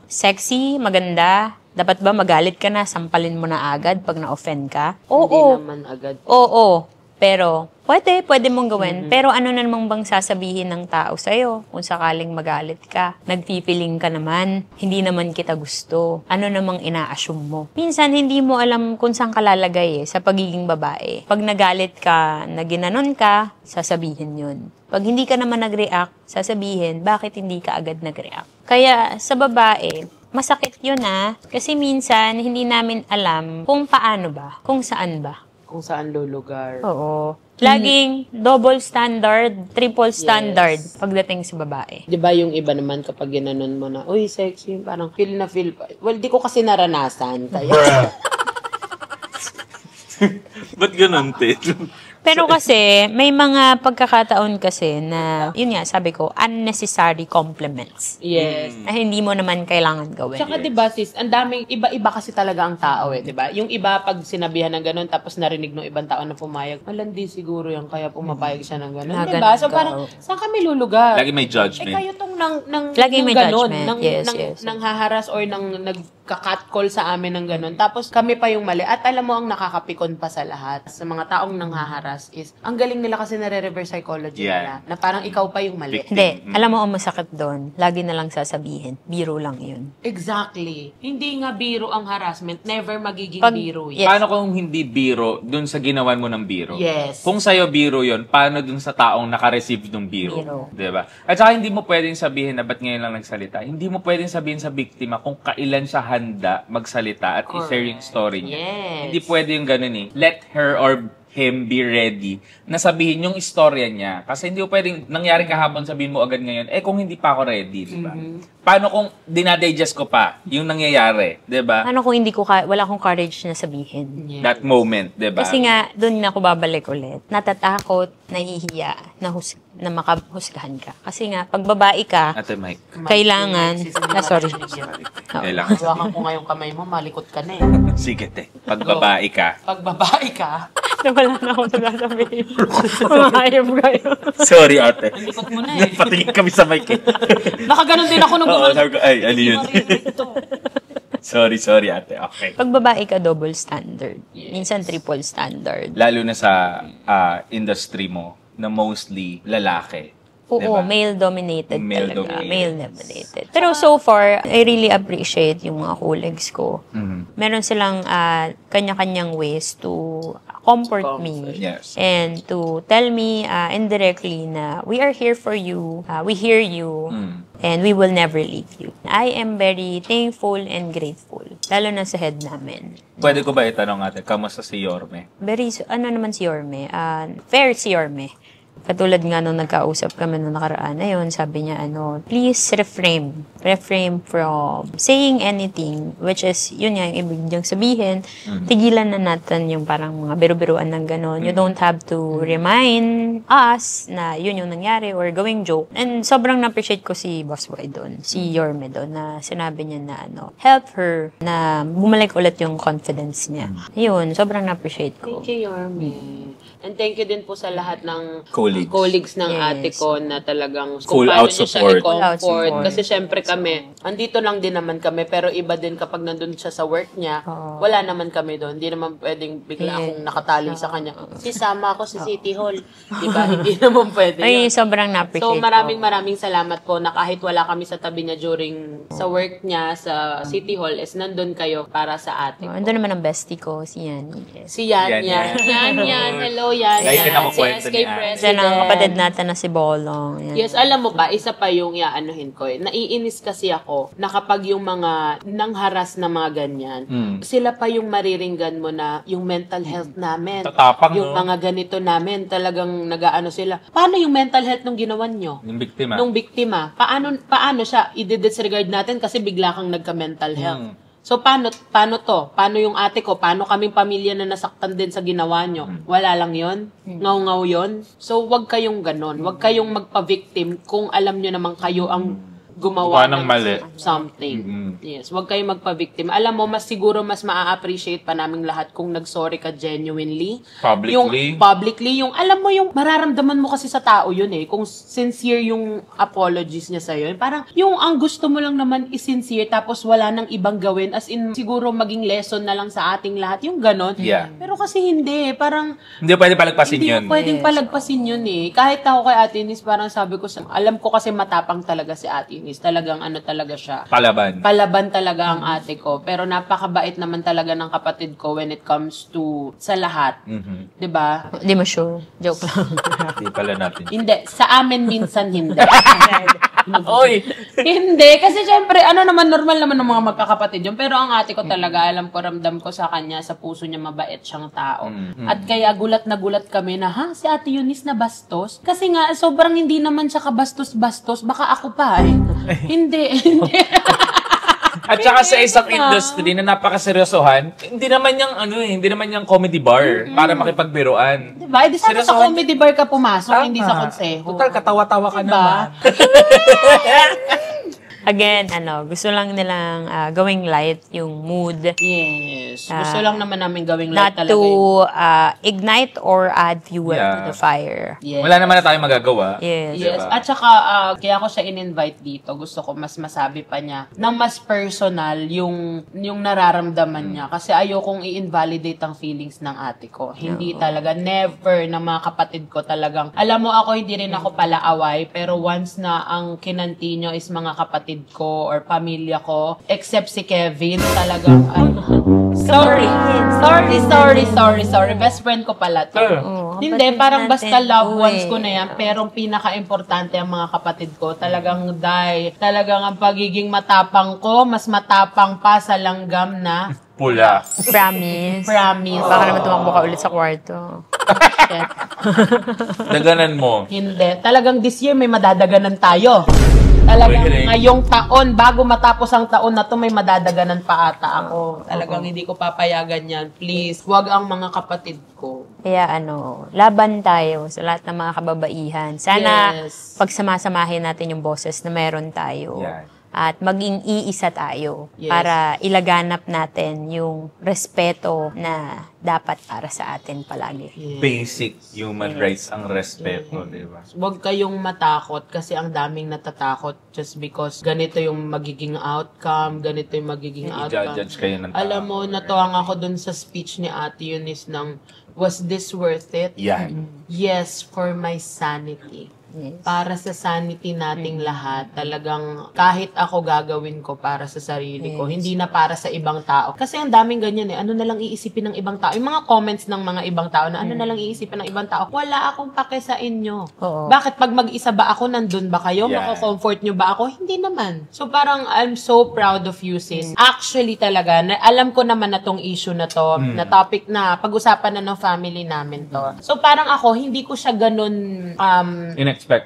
sexy, maganda, dapat ba magalit ka na, sampalin mo na agad pag na-offend ka? Oo. Hindi naman agad. Oo. Pero, pwede mong gawin. Pero ano na namang bang sasabihin ng tao sa'yo kung sakaling magalit ka? Nagpipiling ka naman. Hindi naman kita gusto. Ano namang ina-assume mo? Minsan, hindi mo alam kung saan ka lalagay sa pagiging babae. Pag nagalit ka, na ginanon ka, sasabihin yun. Pag hindi ka naman nag-react, sasabihin, bakit hindi ka agad nag-react? Kaya, sa babae, masakit yun kasi minsan, hindi namin alam kung paano ba, kung saan ba. Kung saan lulugar. Oo. Laging double standard, triple standard pagdating sa babae. Di ba yung iba naman kapag ginanon mo na, uy, sexy, parang feel na feel pa. Well, di ko kasi naranasan. Kaya, Ba't ganun, Ted? Pero kasi, may mga pagkakataon kasi na, yun nga, sabi ko, unnecessary compliments. yes. Na hindi mo naman kailangan gawin. Tsaka diba sis, ang daming, iba-iba kasi talaga ang tao diba? Yung iba pag sinabihan ng ganun, tapos narinig ng ibang tao na pumayag, malandi siguro yan, kaya pumapayag siya ng ganun. Na Diba? So ganun parang, saan kami lulugar? Lagi may judgment. kayo tong Lagi may ganun, judgment. Yes. nang haharas or nang nagka-catcall sa amin ng ganun. Tapos kami pa yung mali. At alam mo, ang nakakapikon pa sa lahat, sa mga taong nanghaharas is, ang galing nila kasi nare-reverse psychology nila. Na parang ikaw pa yung mali. Hindi. Alam mo ang masakit doon, lagi na lang sasabihin, biro lang yun. Exactly. Hindi nga biro ang harassment. Never magiging Pag- biro Yes. Paano kung hindi biro dun sa ginawan mo ng biro? Yes. Kung sa'yo biro yon, paano dun sa taong naka-receive ng biro? Biro. Diba? At saka hindi mo pwedeng sabihin na ba't ngayon lang nagsalita. Hindi mo pwedeng sabihin sa biktima kung kailan siya handa magsalita at i-share yung story niya. Yes. Hindi pwede yung ganun eh. Let her or him be ready na sabihin yung istorya niya. Kasi hindi mo pwedeng nangyari kahapon sabihin mo agad ngayon, kung hindi pa ako ready, di ba? Paano kung dinadigest ko pa yung nangyayari, di ba? Ano kung hindi ko, wala akong courage na sabihin? Yes. That moment, di ba? Kasi nga, doon na ako babalik ulit. Natatakot, nahihiya, na makahusgahan ka. Kasi nga, pag babae ka, Ate Mike. kailangan, sorry. Kailangan. Hawakan ko nga yung kamay mo, malikot ka na Sige, te. Pag babae ka. Pag babae ka, Wala na ako sasabihin. Mga hayop kayo. Sorry, ate. likot mo na Patingin kami sa mic eh. Nakaganon din ako nung Oo, sabi ko, ay, ano yun? Sorry, ate. Okay. Pag babae ka, double standard. Minsan triple standard. Lalo na sa industry mo na mostly lalaki. Oo, Diba? male-dominated Male talaga. dominated. Male-dominated. Pero so far, I really appreciate yung mga colleagues ko. Mhm. Meron silang kanya-kanyang ways to comfort me. Yes. And to tell me indirectly na we are here for you, we hear you, and we will never leave you. I am very thankful and grateful. Lalo na sa head namin. Pwede ko ba itanong ate, kamusta si Yorme? Ano naman si Yorme? Fair si Yorme. Katulad nga nung nagkausap kami nung nakaraan, ayun, sabi niya, please refrain from saying anything, which is, yun nga, yung ibig niyang sabihin, tigilan na natin yung parang mga biru-biruan ng gano'n. You don't have to remind us na yun yung nangyari or gawing joke. And sobrang na-appreciate ko si Boss Boy doon, si Yorme doon, na sinabi niya na, help her na bumalik ulit yung confidence niya. Yun, sobrang na-appreciate ko. Thank you, Yorme. And thank you din po sa lahat ng Colleagues. ng Yes. ate ko na talagang Full kung paano out niya siya support. i-comfort. Full out support. Kasi syempre kami, andito lang din naman kami, pero iba din kapag nandun siya sa work niya, Oo. wala naman kami doon. Hindi naman pwedeng bigla akong nakatali sa kanya. Sisama ako sa City Hall. Diba? Hindi naman pwede Ay, yun. sobrang na-appreciate So maraming salamat po na kahit wala kami sa tabi niya during sa work niya sa City Hall is nandun kayo para sa ate ko. Ando naman ang bestie ko, si Yan. Yes. Si Yan. Hello, Yan. Like, Yan. pinakukwento Si SK ni Ate. President. Yan ang kapatid natin na si Bolong. Yan. Yes, alam mo ba, isa pa yung iaanuhin ko. Naiinis kasi ako na kapag yung mga nangharas na mga ganyan, sila pa yung mariringgan mo na yung mental health namin. Tatapang, yung no? mga ganito namin, talagang nag-aano sila. Paano yung mental health nung ginawan nyo? Yung biktima. Nung biktima. Paano siya i-disregard natin kasi bigla kang nagka-mental health? So, paano to? Paano yung ate ko? Paano kaming pamilya na nasaktan din sa ginawa nyo? Wala lang yon, ngaw-ngaw yon. So, wag kayong ganon. Wag kayong magpa-victim kung alam nyo naman kayo ang gumawa Gawa ng mali. something. Yes, wag kayong magpa-victim. Alam mo, siguro mas maa-appreciate pa naming lahat kung nag-sorry ka genuinely. Publicly. Yung alam mo yung mararamdaman mo kasi sa tao yun eh. Kung sincere yung apologies niya sa'yo. Parang yung ang gusto mo lang naman is sincere tapos wala nang ibang gawin. As in, siguro maging lesson na lang sa ating lahat. Yung ganon. Yeah. Pero kasi hindi. Parang Hindi pwede palagpasin hindi yun. mo pwedeng palagpasin yun eh. Kahit ako kay Ate Nis, parang sabi ko, alam ko kasi matapang talaga si Ate Nis. Talagang ano talaga siya. Palaban talaga ang ate ko. Pero napakabait naman talaga ng kapatid ko when it comes to sa lahat. 'Di ba? Hindi mo sure. Joke lang. Hindi pala natin. Hindi. Sa amin minsan hindi. Oy! Hindi. Kasi syempre, normal naman ng mga magkakapatid yun. Pero ang ate ko talaga, alam ko, ramdam ko sa kanya, sa puso niya, mabait siyang tao. At kaya gulat na gulat kami na, si Ate Eunice na bastos? Kasi nga, sobrang hindi naman siya kabastos-bastos. Baka ako pa eh. Hindi. At saka sa isang industry na napakaseryosohan, hindi naman yung comedy bar para makipagbiruan. Diba? Di sana sa comedy bar ka pumasok, hindi sa konseho. Total, katawa-tawa ka Diba? naman. Again, gusto lang nilang gawing light yung mood. Yes. Gusto lang naman namin gawing light Not talaga. to ignite or add fuel to the fire. Yes. Wala naman na tayong magagawa. Yes. Yes. Diba? At saka, kaya ako siya in-invite dito. Gusto ko mas masabi pa niya na mas personal yung nararamdaman niya. Kasi ayokong i-invalidate ang feelings ng ate ko. Hindi talaga. Never na mga kapatid ko talagang. Alam mo ako, hindi rin ako pala away. Pero once na ang kinanti nyo is mga kapatid ko or pamilya ko, except si Kevin, talagang, sorry. Best friend ko pala to. Hindi, parang basta loved ones ko na yan, pero pinaka-importante ang mga kapatid ko. Talagang ang pagiging matapang ko, mas matapang pa sa langgam na Pula. Promise. Baka naman tumakbo ka ulit sa kwarto. Shit. Daganan mo. Hindi. Talagang this year may madadaganan tayo. Talagang ngayong taon, bago matapos ang taon na to, may madadaganan pa ata ako. Talagang hindi ko papayagan yan. Please, wag ang mga kapatid ko. Kaya laban tayo sa lahat ng mga kababaihan. Sana Yes. pagsamasamahin natin yung boses na meron tayo. Yan. At maging iisa tayo Yes. para ilaganap natin yung respeto na dapat para sa atin palagi. Basic human rights ang respeto, di ba? Huwag kayong matakot kasi ang daming natatakot just because ganito yung magiging outcome, ganito yung magiging outcome. I-judge kayo ng tao. Alam mo, natuwang ako dun sa speech ni Ate Eunice ng, was this worth it? Yan. Yes, for my sanity. Yes. Para sa sanity nating lahat, talagang kahit ako gagawin ko para sa sarili ko, hindi na para sa ibang tao. Kasi ang daming ganyan eh, ano na lang iisipin ng ibang tao. Yung mga comments ng mga ibang tao na ano na lang iisipin ng ibang tao, wala akong pake sa inyo. Oo. Bakit pag mag-isa ba ako, nandun ba kayo? Yeah. Mako-comfort nyo ba ako? Hindi naman. So parang I'm so proud of you, sis. Actually talaga, alam ko naman na tong issue na to, na topic na pag-usapan na ng family namin to. So parang ako, hindi ko siya ganun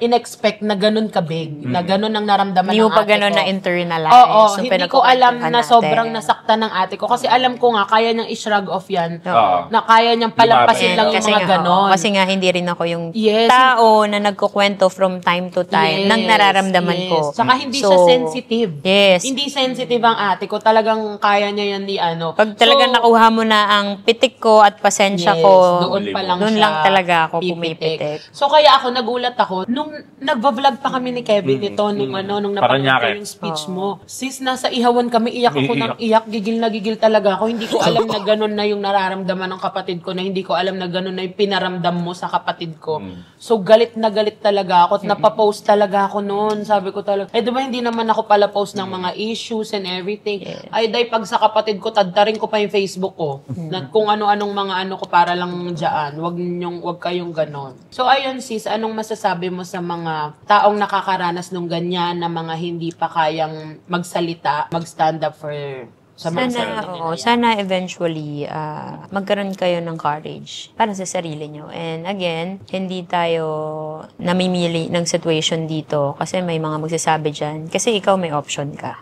in-expect na ganun kabig, na ganun ang naramdaman Hindi mo ng pa ate ganun ko. na-internalize. Oo, So, hindi ko alam pinagkukwentuhan na natin. sobrang nasaktan ng ate ko. Kasi alam ko nga, kaya niyang i-shrug off yan. Oo. Na kaya niyang palampasin Lumapit. lang yung Kasi mga nga, ganon. Kasi nga, hindi rin ako yung Yes. tao na nagkukwento from time to time ng nararamdaman ko. Tsaka hindi So, siya sensitive. Yes. Hindi sensitive ang ate ko. Talagang kaya niya yan di ano. Pag talagang nakuha mo na ang pitik ko at pasensya Yes, ko, doon pa lang doon siya lang talaga ako pipitik. pumipitik. So kaya ako nagulat ako nung nagva-vlog pa kami ni Kevin nito nung nung napanood ko Paranaque. yung speech mo. Sis, nasa ihawan kami, iyak ako ng iyak, gigil na gigil talaga ako. Hindi ko alam na ganun na yung nararamdaman ng kapatid ko, na hindi ko alam na ganun na yung pinaramdam mo sa kapatid ko. So galit na galit talaga ako at napapost talaga ako noon. Sabi ko talaga, di ba hindi naman ako pala post ng mga issues and everything. Ay day, pag sa kapatid ko, tadtarin ko pa yung Facebook ko. Na kung ano-anong mga ano ko para lang dyan. Wag kayong ganon. So ayun sis, anong masasabi mo sa mga taong nakakaranas ng ganyan na mga hindi pa kayang magsalita, mag-stand up for sa mga sarili nila? Sana eventually magkaroon kayo ng courage para sa sarili nyo. And again, hindi tayo namimili ng situation dito kasi may mga magsasabi dyan. Kasi ikaw may option ka.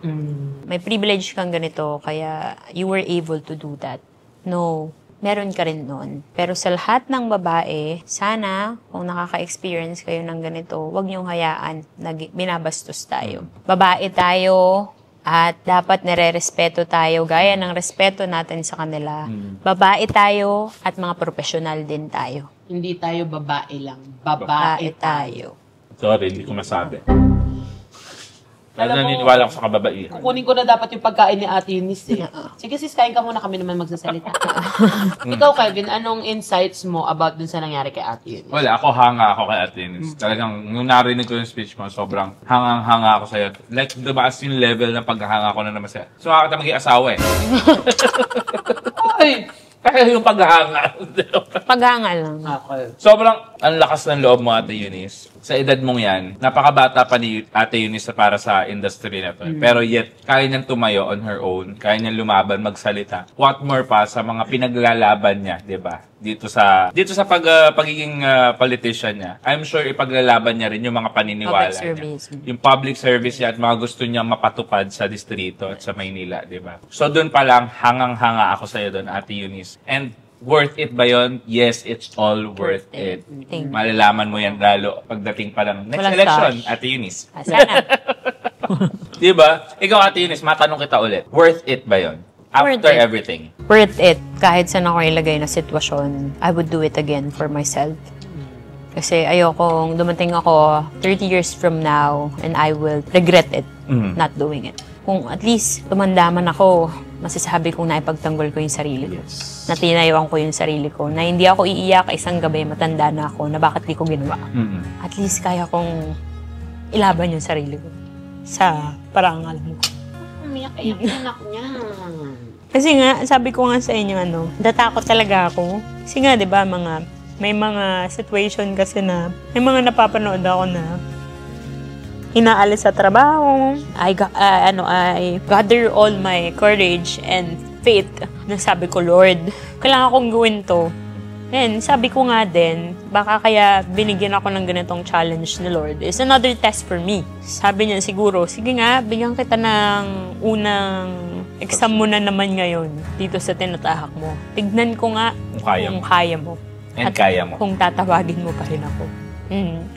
May privilege kang ganito kaya you were able to do that. No, meron ka rin nun. Pero sa lahat ng babae, sana kung nakaka-experience kayo ng ganito, huwag niyong hayaan na binabastos tayo. Babae tayo, at dapat nire-respeto tayo gaya ng respeto natin sa kanila. Babae tayo at mga profesional din tayo. Hindi tayo babae lang. Babae tayo. Sorry, hindi ko masabi. Lalo Alam mo, naniniwala ko sa kababaihan. Kukunin ko na dapat yung pagkain ni Ate Eunice eh. Sige sis, kain ka muna, kami naman magsasalita. Ikaw Kevin, anong insights mo about dun sa nangyari kay Ate Eunice? Wala, ako hanga ako kay Ate Eunice. Talagang, nung narinig ko yung speech mo, sobrang hangang-hanga ako sa'yo. Like, dumaas yung level ng paghahanga ko na naman sa'yo. So, makakita maging asawa eh. Ay! Kaya yung paghahanga. Paghanga lang. Okay. Sobrang ang lakas ng loob mo, Ate Eunice. Sa edad mong yan, napakabata pa ni Ate Eunice para sa industry na to. Pero yet, kaya niyang tumayo on her own. Kaya niyang lumaban, magsalita. What more pa sa mga pinaglalaban niya, di ba? Dito sa pagiging politician niya. I'm sure ipaglalaban niya rin yung mga paniniwala Public service. niya. Yung public service niya at mga gusto niya mapatupad sa distrito at sa Maynila, di ba? So doon pa lang, hangang-hanga ako sa'yo doon, Ate Eunice. And worth it ba yun? Yes, it's all worth it. Thank you. Malalaman mo yan lalo pagdating pa lang next Walang election, sash. Ate Eunice. Sana. Di ba? Ikaw, Ate Eunice, matanong kita ulit. Worth it ba yun? Worth After it. everything. Worth it. Kahit saan ako ilagay na sitwasyon, I would do it again for myself. Kasi ayokong dumating ako 30 years from now and I will regret it, not doing it. Kung at least tumanda man ako, masasabi kong naipagtanggol ko yung sarili ko. Na tinayuan ko yung sarili ko. Na hindi ako iiyak isang gabi, matanda na ako, na bakit di ko ginawa. At least kaya kong ilaban yung sarili ko sa parang alam ko. Umiyak-iyak yung anak niya. Kasi nga, sabi ko nga sa inyo, natakot talaga ako. Kasi nga, di ba, may mga situation kasi na, may mga napapanood ako na inaalis sa trabaho. I gather all my courage and faith na sabi ko, Lord, kailangan kong gawin to. And sabi ko nga din, baka kaya binigyan ako ng ganitong challenge ni Lord is another test for me. Sabi niya siguro, sige nga, bigyan kita ng unang exam mo na naman ngayon dito sa tinatahak mo. Tignan ko nga kung kaya mo. And kaya mo. Kung tatawagin mo pa rin ako.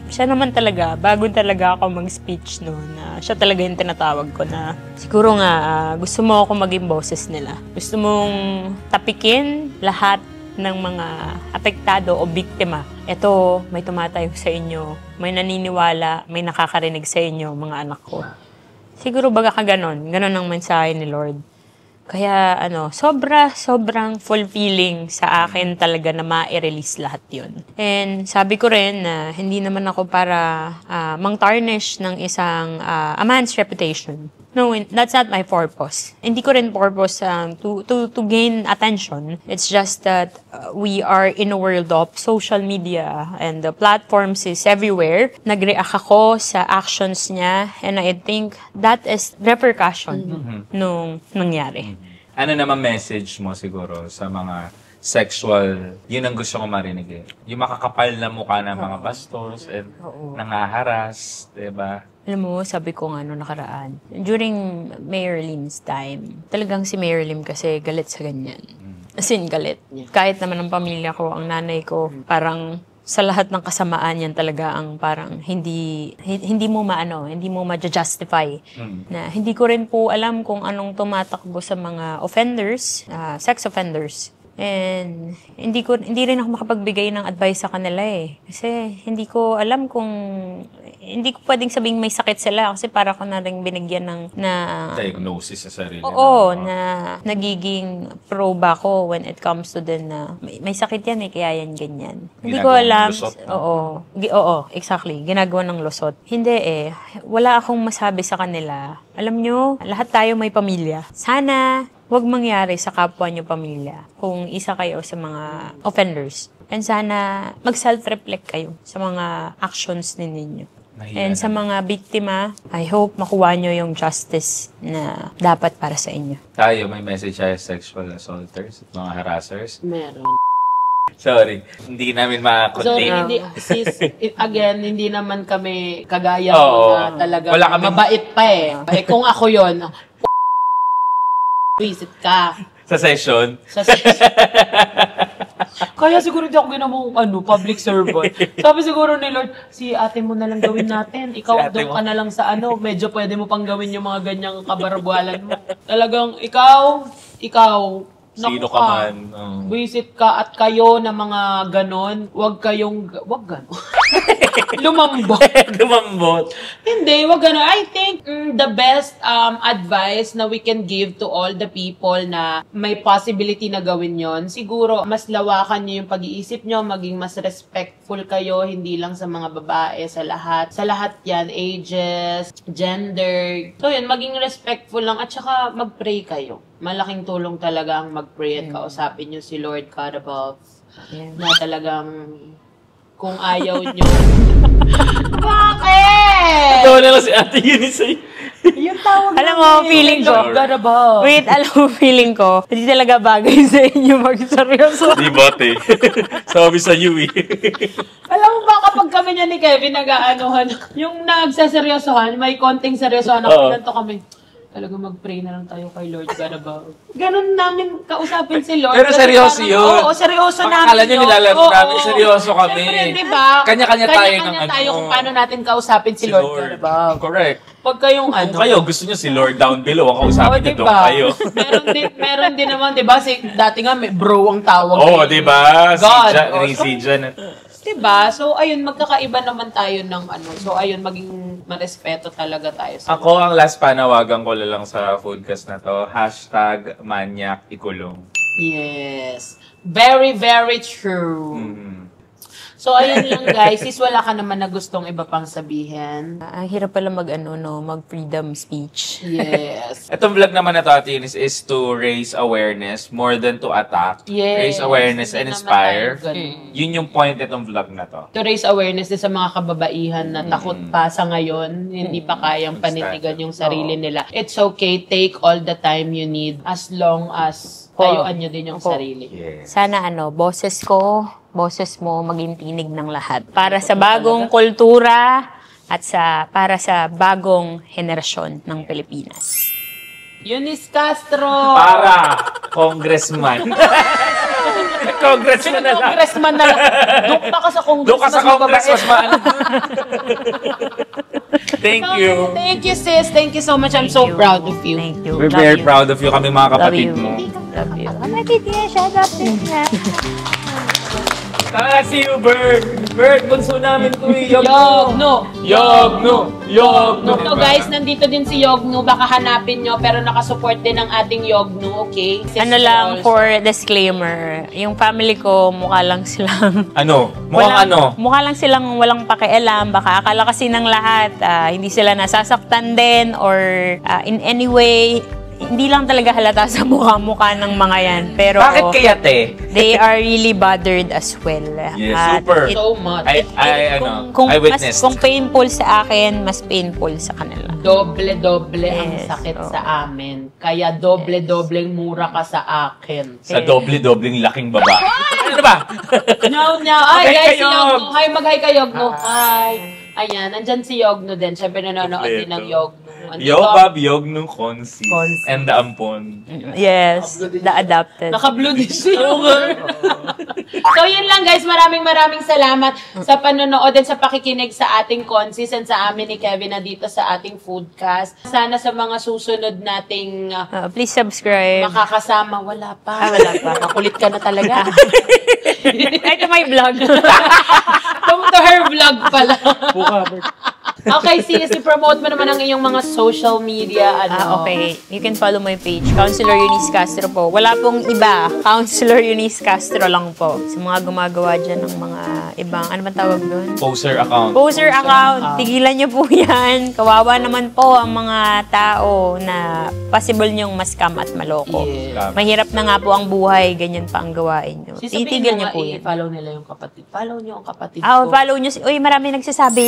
Siya naman talaga, bago talaga ako mag-speech na siya talaga yung tinatawag ko na siguro nga gusto mo ako maging boses nila. Gusto mong tapikin lahat ng mga apektado o biktima. Ito, may tumatayo sa inyo, may naniniwala, may nakakarinig sa inyo, mga anak ko. Siguro baga ka ganon ang mensahe ni Lord. Kaya sobrang fulfilling sa akin talaga na ma-release lahat yun. And sabi ko rin na hindi naman ako para mang-tarnish ng isang a man's reputation. No, that's not my purpose. Hindi ko rin purpose to gain attention. It's just that we are in a world of social media and the platforms is everywhere. Nag-react ako sa actions niya and I think that is repercussion nung nangyari. Ano naman message mo siguro sa mga sexual, yun ang gusto ko marinig eh. Yung makakapal na mukha ng mga bastos and nangaharas, diba? Alam mo, sabi ko nga nung nakaraan, during Mayor Lim's time, talagang si Mayor Lim kasi galit sa ganyan. As in, galit. Kahit naman ang pamilya ko, ang nanay ko, parang sa lahat ng kasamaan yan talaga ang parang hindi mo hindi mo ma-justify. Na hindi ko rin po alam kung anong tumatakbo sa mga offenders, sex offenders. And hindi rin ako makapagbigay ng advice sa kanila eh. Kasi hindi ko alam kung hindi ko pwedeng sabing may sakit sila kasi para ko na rin binigyan ng diagnosis sa sarili. Oo, na nagiging probe ako when it comes to din na may sakit yan eh, kaya yan ganyan. Hindi ko alam. Lusot, no? Oo, exactly. Ginagawa ng lusot. Hindi eh. Wala akong masabi sa kanila. Alam nyo, lahat tayo may pamilya. Sana huwag mangyari sa kapwa nyo pamilya kung isa kayo sa mga offenders. And sana mag-self-reflect kayo sa mga actions ninyo. And sa mga biktima, I hope makuha nyo yung justice na dapat para sa inyo. Tayo, may message tayo sexual assaulters at mga harassers. Meron. Sorry, hindi namin Sorry, ma-contain. again, hindi naman kami kagaya Oo. na talaga Wala kami- mabait pa eh. Eh kung ako yon, visit ka. Sa session, Kaya siguro hindi ako ginamang public servant. Sabi siguro ni Lord, si ate mo na lang gawin natin. Si Ikaw ate doon mo. ka na lang sa medyo pwede mo pang gawin yung mga ganyang kabarbualan mo. Talagang ikaw, sino naku ka man. Visit ka at kayo na mga ganon, wag ganon. Lumambot. Dumambot. Hindi, wag ganon. I think the best advice na we can give to all the people na may possibility na gawin yon, siguro mas lawakan nyo yung pag-iisip nyo, maging mas respectful kayo, hindi lang sa mga babae, sa lahat. Sa lahat yan, ages, gender. So yun, maging respectful lang at saka mag-pray kayo. Malaking tulong talaga ang mag-pray at kausapin nyo si Lord God above. Yeah. Na talagang kung ayaw nyo. Bakit? Ito na lang si Ate Eunice. Yung tawag Alam mo, feeling ko, Lord God above. wait, alam mo, feeling ko, hindi talaga bagay sa inyo mag-seryoso. Di bote. Sabi sa iyo eh. Alam mo ba kapag kami niya ni Kevin nag-aanuhan, yung nagsaseryosohan, may konting seryosohan ako, ganito kami. Talaga mag-pray na lang tayo kay Lord God above. Ganun namin kausapin si Lord. Pero Kasi seryoso parang, yun. Oo, seryoso namin Akala nyo yun. nilalaro Oo, namin, oo. seryoso kami. Siyempre, di ba? Kanya-kanya tayo ng Kanya-kanya tayo ano. kung paano natin kausapin si Lord God above. Correct. Pag kayong Kung kayo, gusto nyo si Lord down below, ang kausapin nyo doon kayo. meron din naman, di ba? Dati nga, may bro ang tawag. Oo, di ba? God. Si Jan. Diba? So, ayun, magkakaiba naman tayo ng So, ayun, maging marespeto talaga tayo. Ako, ang last panawagan ko lang sa foodcast na to, #manyakikulong. Yes. Very, very true. So, ayun lang guys. Sis, wala ka naman na gustong iba pang sabihin. Ang hirap pala mag-freedom speech. Yes. Itong vlog naman na to, Ate Eunice, is to raise awareness more than to attack. Yes. Raise awareness and Hindi naman inspire. tayo ganun. Yun yung point itong vlog na to. To raise awareness din sa mga kababaihan na takot pa sa ngayon, hindi pa kayang panindigan yung sarili nila. It's okay, take all the time you need as long as tayuan nyo din yung sarili. Yes. Sana boses ko, boses mo, maging tinig ng lahat. Para sa bagong kultura at para sa bagong henerasyon ng Pilipinas. Eunice Castro! Para congressman. Congressman na lang. Congressman na lang. Doon ka sa congressman. Doon ka sa congressman. Thank you. Thank you, sis. Thank you so much. I'm so proud of you. Thank you. We're Love very you. proud of you, kami mga Love kapatid you. mo. Love you. Kapatid niya, shout out din niya. See you, Bird. Bird, bunso namin to eh. Yogno. Yogno. So guys, nandito din si Yogno. Baka hanapin nyo, pero nakasupport din ang ating Yogno, okay? Ano lang, for disclaimer, yung family ko, mukha lang silang... Ano? Mukhang ano? Mukha lang silang walang pakialam. Baka akala kasi ng lahat, hindi sila nasasaktan din or in any way, hindi lang talaga halata sa mukha-mukha ng mga yan. Pero Bakit kaya, te? they are really bothered as well. Yes, At super. So much. I kung witnessed. kung painful sa akin, mas painful sa kanila. doble-doble ang Yes, sakit oo. sa amin. Kaya doble-dobleng mura ka sa akin. Sa doble-dobleng laking baba. Ano ba? No. Ay, Hi, guys, si Kayog! Yogno. Hi, mag-hi ka, Yogno. Hi. Ayan, nandyan si Yogno din. Siyempre, nanonood din ng Yogno. Andito- Yobab, Yognung, Consis, Consis. and the Ampon. Yes, the adapted. Naka-blue din si Yogno. So, yun lang guys. Maraming salamat sa panonood at sa pakikinig sa ating Consis and sa amin ni Kevin na dito sa ating foodcast. Sana sa mga susunod nating Please subscribe. makakasama. Wala pa. Wala pa. Makulit ka na talaga. Ito may vlog. Come to her vlog pala. Okay, sis, i-promote mo naman ang iyong mga social media. Okay. You can follow my page, Counselor Eunice Castro po. Wala pong iba. Counselor Eunice Castro lang po. Sa mga gumagawa dyan ng mga ibang, ano ba tawag doon? Poser account. Poser account. Tigilan niyo po yan. Kawawa naman po ang mga tao na possible niyong ma-scam at maloko. Yeah. Mahirap na nga po ang buhay. Ganyan pa ang gawain niyo. Titigil niyo po yan. I-follow nila yung kapatid. Follow niyo ang kapatid Ah, ko. follow nyo. Uy, marami nagsasabi.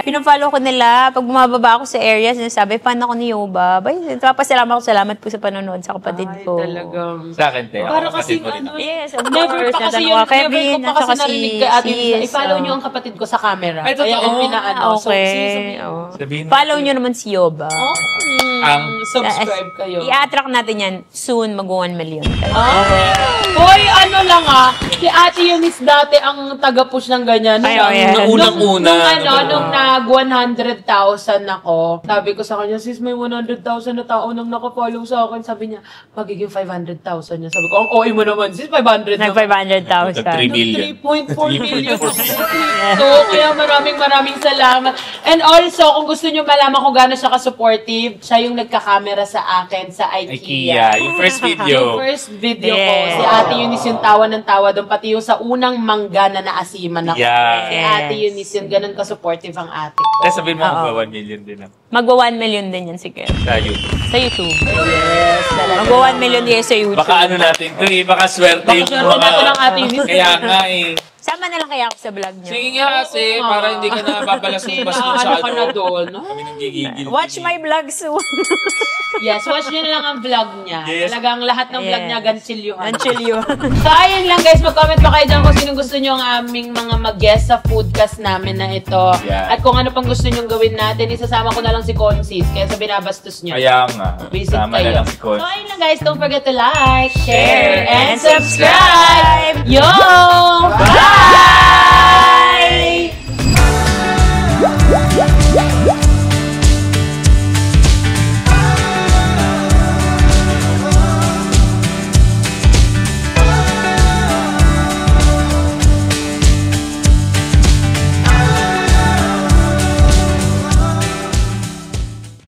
Pino-follow ko nila. Pag bumababa ako sa area, sinasabi, fan ako ni Yoba. Bay, salamat po sa panonood sa kapatid Ay, ko. talagang... Sa akin, te. Para Ako, kasi kapatid mo rin ano, ako. Yes, of never course. pa kasi Nandun yun, ako, Kevin, never ko pa at kasi saka narinig kay Ate Lisa. sis, I-follow niyo ang kapatid ko sa camera. Ay, totoo? Kaya yung pinaano. So, Okay. sabihin- Sabihin mo. Follow nyo naman si Yoba. Subscribe kayo. I-attract natin yan. Soon, mag-1 million. Hoy, ano lang si Ate Eunice dati ang taga-push ng ganyan. Ay, oh, yes. Unang-una. Nung nag 100,000 ako, sabi ko sa kanya, sis, may 100,000 na tao nang nakafollow sa akin. Sabi niya, magiging 500,000 niya. Sabi ko, ang OA mo naman, sis, 500 Nag naman. 500,000. 3 million. 3.4 million. So, kaya maraming salamat. And also, kung gusto nyo malaman kung gaano siya ka-supportive, siya yung nagka-camera sa akin sa IKEA. IKEA. Yung first video. Yung first video ko, Yes. si Ate Eunice yung tawa ng tawa doon, pati yung sa unang mangga na naasiman ako. Yeah. Si Ate Eunice yung ganun ka-supportive ang ate ko. Tapos sabihin mo, Oo. magpa 1 million din ako. Magwa 1 million din yan si Kev. Sa YouTube. Sa YouTube. Yes, talaga. Magwa 1 million din yan sa YouTube. Baka ano natin to eh, baka swerte Baka yung swerte natin ang Ate Eunice. Kaya nga eh. Sama na lang kaya ako sa vlog niyo. Sige nga kasi, para hindi ka na babalas-ubas Ano masyado. ka na doon? no? Kami nang gigigil. Watch my vlog soon. Yes, watch nyo na lang ang vlog niya. Yes. Talagang lahat ng vlog Yes. niya, ganchilyuhan. Until you. So, ayun lang guys. Mag-comment pa kayo dyan kung sino gusto nyo ang aming mga mag-guest sa foodcast namin na ito. Yeah. At kung ano pang gusto nyo gawin natin, isasama ko na lang si Consis. Kaya sa binabastos nyo. Kaya nga. Visit Sama kayo. na lang si Con. So, ayun lang guys. Don't forget to like, share, Share, and and subscribe. Yo! Bye!